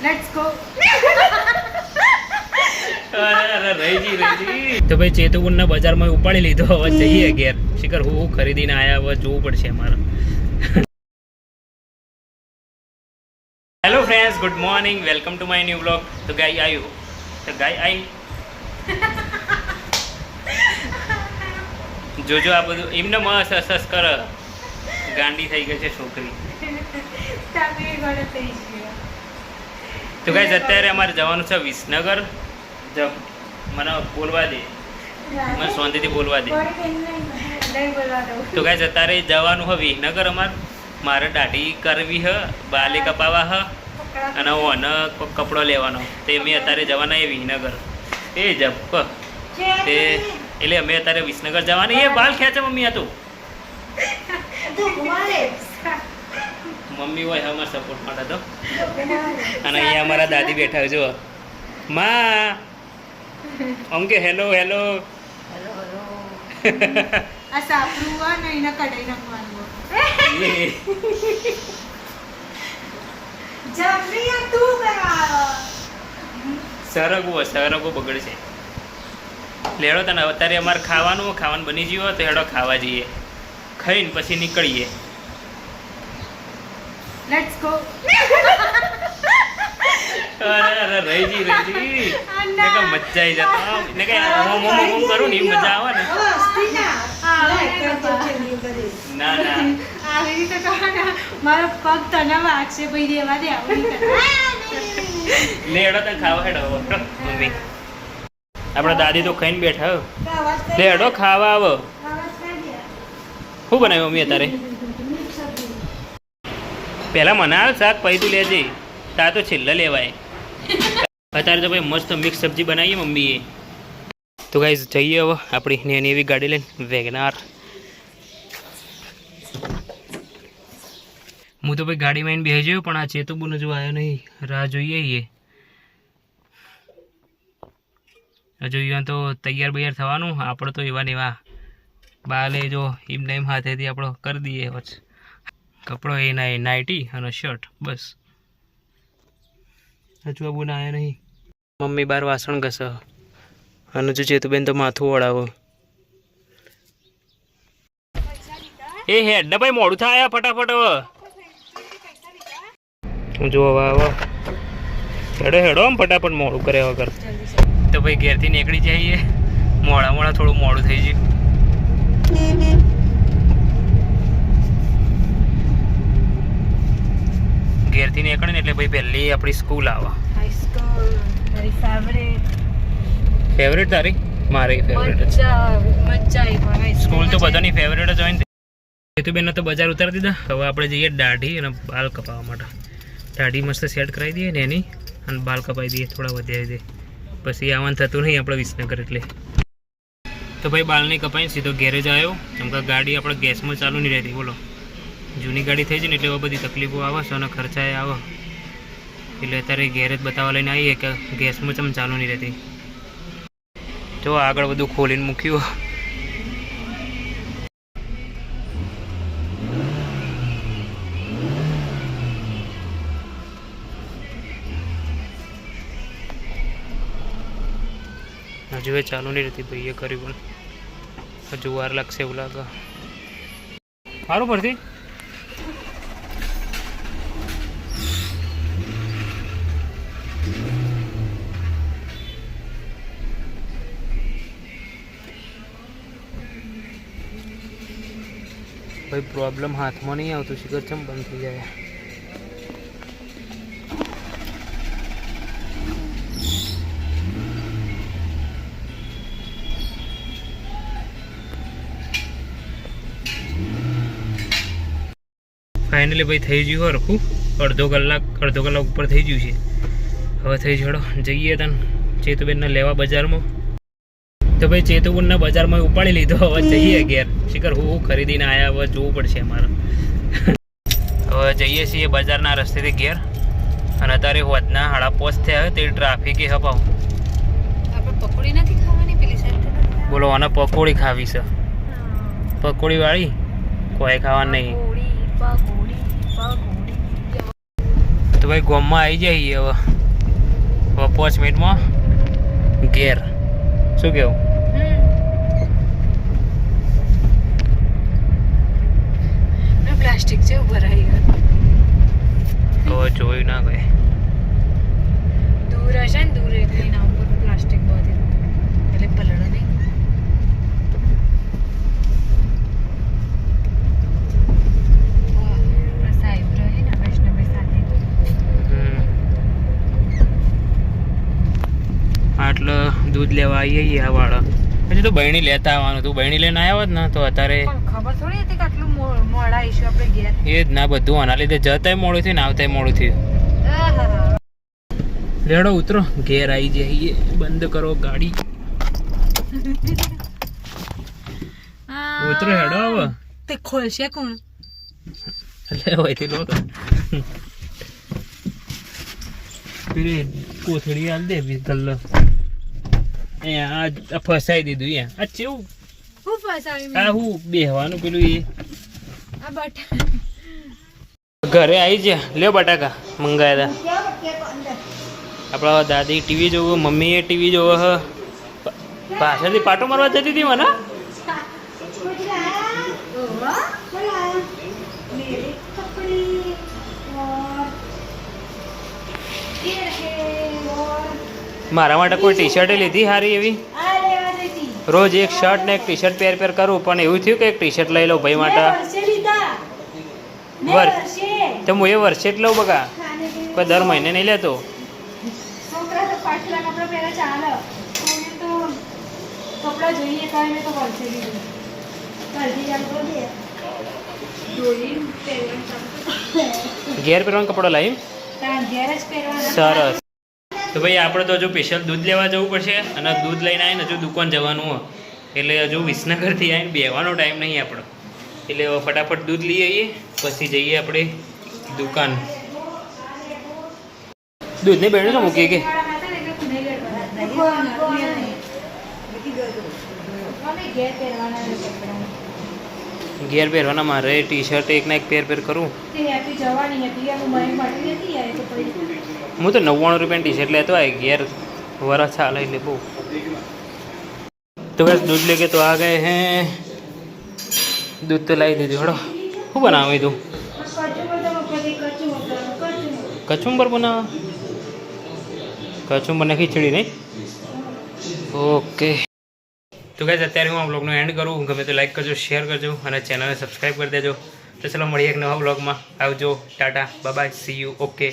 Let's go. અરે રહીજી તો ભાઈ ચેતુગુણના બજારમાં ઉપાડી લીધો. હવે જઈએ ઘેર. શિખર હું ખરીદીને આયા. હવે જોવું પડશે અમારે. Hello friends, good morning. Welcome to my new blog. તો ગાય આવ્યું. તો ગાય આવી. જોજો આ બધું એમને મસ્ત સસ કર. ગાંડી થઈ ગઈ છે છોકરી. તો ગાય અત્યારે અમારે જવાનું છે વિસનગર. મને બોલવા દે, મને શાંતિથી બોલવા દે. તો ગાય અત્યારે જવાનું હોય વિસનગર. મારે દાઢી કરવી હ, બાલે કપાવા હ, અને ઓને કપડો લેવાનો. તે મેં અત્યારે જવાના એ વિસનગર. એ જપ તે એટલે અમે અત્યારે વિસનગર જવાની. એ બાલ ખેંચે મમ્મી. આ તો મમ્મી હોય અમારા સપોર્ટ માટે તો. અને અહીંયા અમારા દાદી બેઠા જો માં. આમ કે હેલો હેલો. આ સાપરું હોય ને એને કઢાઈ નાખવાનું. સરગવો બગડશે. લેડો તને અત્યારે અમારે ખાવાનું બની ગયું હોય તો હેડો ખાવા જઈએ. ખાઈને પછી નીકળીએ. Let's go. અરે રહીજી ને કે મજા આવી જતા ને કે હોમ કરું ને એ મજા આવે ને. ના ના આવી રીતે કહો ને, મારો પગ તને વાગશે ભાઈ. દેવા દે. લેડો તને ખાવા હેડો મમ્મી. આપણા દાદી તો ખાઈને બેઠા. લેડો ખાવા આવો. શું બનાવ્યું મમ્મી અત્યારે? પહેલાં મને હાલ શાક પછી તું લેજે. તા તો છેલ્લે લેવાય. અત્યારે તો ભાઈ મસ્ત મિક્સ સબ્જી બનાવીએ મમ્મીએ. તો ગાઈઝ જઈએ હવે આપણી નાની એવી ગાડી લઈને વેગનાર. હું તો ભાઈ ગાડીમાં આવીને બેસી ગયો, પણ આ ચેતુબુનો જો આવ્યો નહીં. રાહ જોઈએ જોઈએ તો તૈયાર બૈયાર થવાનું. આપણે તો એવા ને એવા બાલે જો એમ ટાઈમ હાથેથી આપણો કરી દઈએ. કપડો એ નાઇટી અને શર્ટ બસ. હજુ આબુને આવ્યા નહીં. મમ્મી બહાર વાસણ ઘસે અને જો ચેતુબેન તો માથું ઓળાવો. એ હેડ ને ભાઈ મોડું થાય ફટાફટ. હું જો હવે હેડો આમ ફટાફટ મોડું કરે વગર. તો ભાઈ ઘેરથી નીકળી જઈએ. મોડા થોડું મોડું થઈ ગયું. ઘેરથી નીકળે ને એટલે ભાઈ પહેલી આપણી સ્કૂલ આવે. ફેવરેટ તારી? મારી ફેવરેટ સ્કૂલ તો બધાની ફેવરેટ જ હોય ને. ચેતુબેનને તો બજાર ઉતારી દીધા. હવે આપણે જઈએ દાઢી અને બાલ કપાવવા માટે. દાઢી મસ્ત સેટ કરાવી દઈએ ને એની, અને બાલ કપાવી દઈએ થોડા વધારી દઈએ. પછી આવવાનું થતું નહીં આપણે વિસનગર એટલે. તો ભાઈ બાલની કપાઈને સીધો ગેરેજ આવ્યો. કેમ કે ગાડી આપણે ગેસમાં ચાલુ નહીં રહેતી. બોલો, જૂની ગાડી થઈ જાય ને એટલે એવા બધી તકલીફો આવે છે અને ખર્ચાએ આવે. એટલે અત્યારે ગેરેજ બતાવવા લઈને આવીએ કે ગેસમાં ચમ ચાલુ નહીં રહેતી. જો આગળ બધું ખોલીને મૂક્યું. હજુ એ ચાલુ નહીં રહેતી ભાઈ. એ કર્યું પણ હજુ વાર લાગશે એવું લાગે. સારું પડતી. ભાઈ પ્રોબ્લેમ હાથમાં નહીં આવતું. શિખર ચમ બંધ થઈ જાય. ફાઇનલી ભાઈ થઈ ગયું હરખું. અડધો કલાક ઉપર થઈ ગયું છે. હવે થઈ જોડો જઈએ તને ચેતુબેનને લેવા બજારમાં. તો ભાઈ ચેતુબેનના બજારમાં ઉપાડી લીધો. હવે જઈએ ઘેર. શિખર હું ખરીદીને આવ્યા. હવે જોવું પડશે અમારે. હવે જઈએ છીએ બજારના રસ્તેથી ઘેર. અને અત્યારે હોદના 5:30 થયા. તે ટ્રાફિક એ હપાવ. પકોડી નથી ખાવાની પેલી સાઈડ. બોલો, આને પકોડી ખાવી છે. પકોડી વાળી કોઈ ખાવા નહીં. તો ભાઈ ગોમમાં આવી જઈએ હવે 5 મિનિટમાં ઘેર. શું કેવું? પ્લાસ્ટિક છે ભરાઈ ગયું. હવે જોયું ના ભાઈ. દૂર હશે ને, દૂર એટલે એના ઉપર પ્લાસ્ટિક બધી એટલે પલળો નહીં. સાહેબ રહે ને વૈષ્ણવી સાથે. આટલે દૂધ લેવા આવીએ આ વાળા. પછી તો બહેણી લેતા આવવાનું. તું બહેણી લઈને આવ્યા હોત ને તો અત્યારે પણ ખબર થોડી હતી કે આટલું મોડા આવીશું આપણે ઘેર. એ જ ના બધું આના લીધે જતાય મોડું થયું ને આવતાય મોડું થયું. લેડો ઉતરો ઘેર આવી જઈએ. બંધ કરો ગાડી. ઉતરો હેડો હવે. તે ખોલશે કોણ? લે હોયથી લો. પેલી કોથળી હાલ દે ગલ્લો. અહીંયા આ ફસાઈ દીધું. અહીંયા આ ચેવું હું ફસાવી આ હું બેહવાનું પેલું એ આ બટ ઘરે આવી ગયા. લ્યો બટાકા મંગાવ્યા હતા. આપણા દાદી ટીવી જોવું, મમ્મીએ ટીવી જોવો. પાછળથી પાટો મારવા જતી હતી મને. મારા માટે કોઈ ટી શર્ટ લીધી સારી એવી. રોજ એક શર્ટ ને એક ટી શર્ટ પહેર કરું, પણ એવું થયું કે એક ટી શર્ટ લઈ લઉં ભાઈ માટે. તો હું એ વર્ષે જ લઉં બકા, કોઈ દર મહિને નહીં લેતો. ઘેર પહેરવાનો કપડો લાવી સરસ. તો ભાઈ આપણે તો હજુ સ્પેશિયલ દૂધ લેવા જવું પડશે, અને દૂધ લઈને આવીને હજુ દુકાન જવાનું હોય, એટલે હજુ વિસનગરથી આવીને બેહવાનો ટાઈમ નહીં આપણો. એટલે ફટાફટ દૂધ લઈ આવીએ, પછી જઈએ આપણે દુકાન. દૂધ નહીં બેઠું તો મૂકીએ કે ઘેર પહેરવાના. મારે ટી શર્ટ એક ને એક પહેર કરું. હું તો 99 રૂપિયાની ટી શર્ટ લેતો હોય ઘેર વરસ ચાલે એટલે બહુ. તો બસ દૂધ લેકે તો આ ગए हैं. દૂધ તો લાવી દીધું. હડો શું બનાવી તું? કચુંબર બનાવ. કચુંબર ને ખીચડી નહીં. ઓકે તો ગાઈસ અત્યારે હું આ વ્લોગનો એન્ડ કરું. ગમે તો લાઈક કરજો, શેર કરજો અને ચેનલને સબસ્ક્રાઈબ કરી દેજો. તો ચલો મળીએ એક નવા વ્લોગમાં. આવજો, Tata, bye bye, C you. Okay.